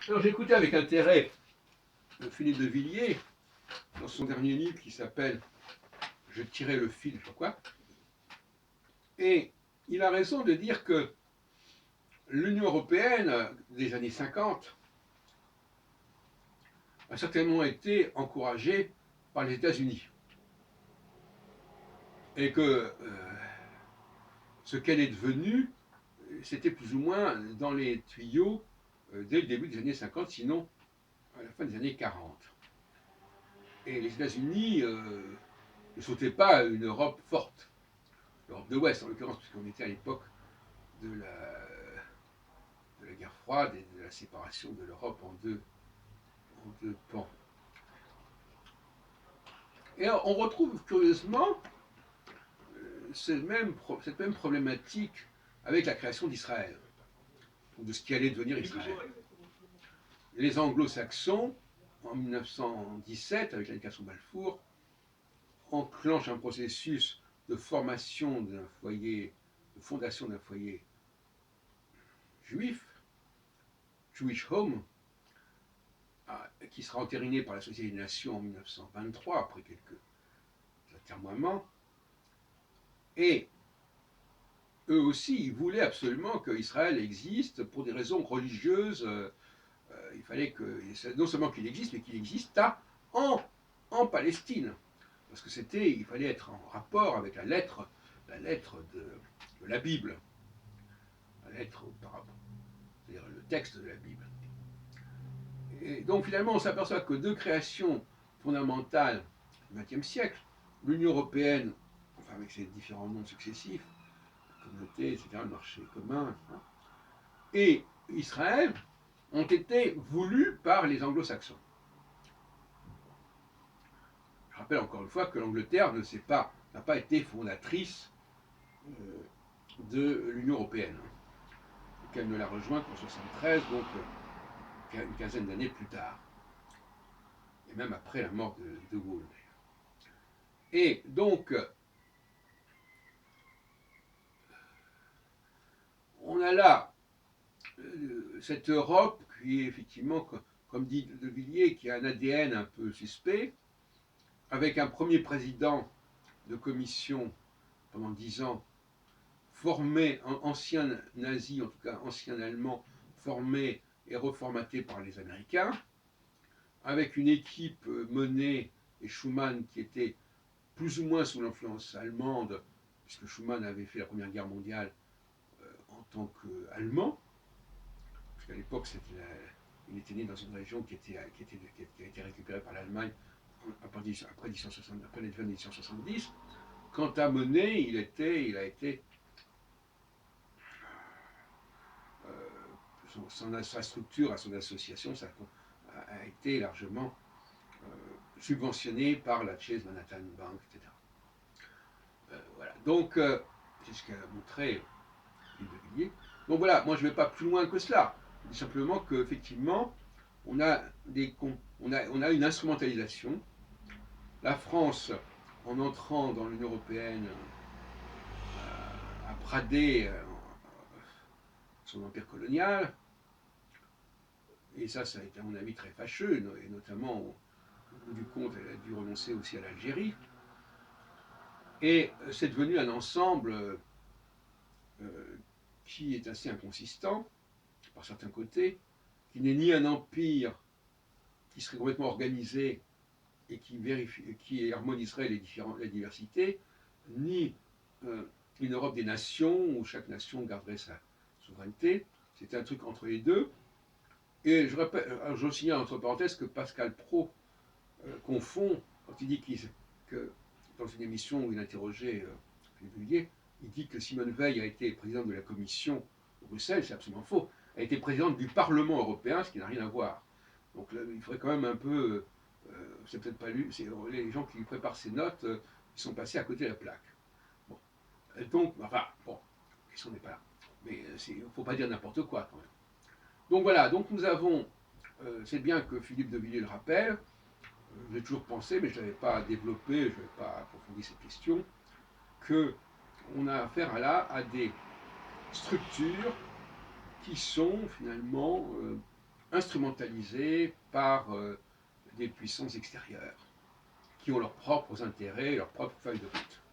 Alors j'ai écouté avec intérêt Philippe de Villiers dans son dernier livre qui s'appelle Je tirais le fil, je sais pas quoi. Et il a raison de dire que l'Union européenne des années 50 a certainement été encouragée par les États-Unis. Et que ce qu'elle est devenue, c'était plus ou moins dans les tuyaux dès le début des années 50, sinon à la fin des années 40. Et les États-Unis ne sautaient pas à une Europe forte, l'Europe de l'Ouest en l'occurrence, puisqu'on était à l'époque de la guerre froide et de la séparation de l'Europe en deux pans. Et alors, on retrouve curieusement cette même problématique avec la création d'Israël, ou de ce qui allait devenir Israël. Les anglo-saxons, en 1917, avec la déclaration de Balfour, enclenchent un processus de formation d'un foyer, de fondation d'un foyer juif, Jewish Home, qui sera entériné par la Société des Nations en 1923, après quelques atermoiements. Et eux aussi, ils voulaient absolument qu'Israël existe pour des raisons religieuses. Il fallait que, non seulement qu'il existe, mais qu'il exista en Palestine. Parce que il fallait être en rapport avec la lettre de la Bible. La lettre auparavant, c'est-à-dire le texte de la Bible. Et donc finalement, on s'aperçoit que deux créations fondamentales du XXe siècle, l'Union européenne, enfin avec ses différents noms successifs, la communauté, etc., le marché commun, et Israël, ont été voulues par les anglo-saxons. Je rappelle encore une fois que l'Angleterre n'a pas été fondatrice de l'Union européenne, qu'elle ne l'a rejointe qu'en 1973, donc une quinzaine d'années plus tard, et même après la mort de Gaulle. Et donc, on a là cette Europe qui est effectivement, comme dit De Villiers, qui a un ADN un peu suspect, avec un premier président de commission pendant 10 ans, formé, ancien nazi, en tout cas ancien allemand, formé et reformaté par les Américains, avec une équipe Monnet et Schuman qui était plus ou moins sous l'influence allemande, puisque Schuman avait fait la Première Guerre mondiale en tant qu'Allemand, parce qu'à l'époque, il était né dans une région qui a été récupérée par l'Allemagne après les fins des 1870. Quant à Monnet, il a été sa structure, à son association, ça a été largement subventionné par la Chase Manhattan Bank, etc. Voilà. Donc, c'est ce qu'a montré Philippe de Villiers. Donc voilà, moi je ne vais pas plus loin que cela. Je dis simplement qu'effectivement, on a une instrumentalisation. La France, en entrant dans l'Union européenne, a bradé son empire colonial. Et ça a été à mon avis très fâcheux, et notamment au bout du compte, elle a dû renoncer aussi à l'Algérie. Et c'est devenu un ensemble qui est assez inconsistant, par certains côtés, qui n'est ni un empire qui serait complètement organisé et qui harmoniserait la diversité, ni une Europe des nations où chaque nation garderait sa souveraineté. C'est un truc entre les deux. Et je signale entre parenthèses que Pascal Praud confond, quand il dit que dans une émission où il interrogeait Villiers, il dit que Simone Veil a été présidente de la commission de Bruxelles, c'est absolument faux. Elle a été présidente du Parlement européen, ce qui n'a rien à voir. Donc là, il faudrait quand même un peu. C'est peut-être pas lu. Les gens qui préparent ces notes, ils sont passés à côté de la plaque. Bon. Donc, enfin, bon, la question n'est pas là. Mais il ne faut pas dire n'importe quoi quand même. Donc voilà, donc nous avons. C'est bien que Philippe de Villiers le rappelle. J'ai toujours pensé, mais je ne l'avais pas développé, je n'avais pas approfondi cette question, qu'on a affaire à des structures qui sont finalement instrumentalisés par des puissances extérieures qui ont leurs propres intérêts, leurs propres feuilles de route.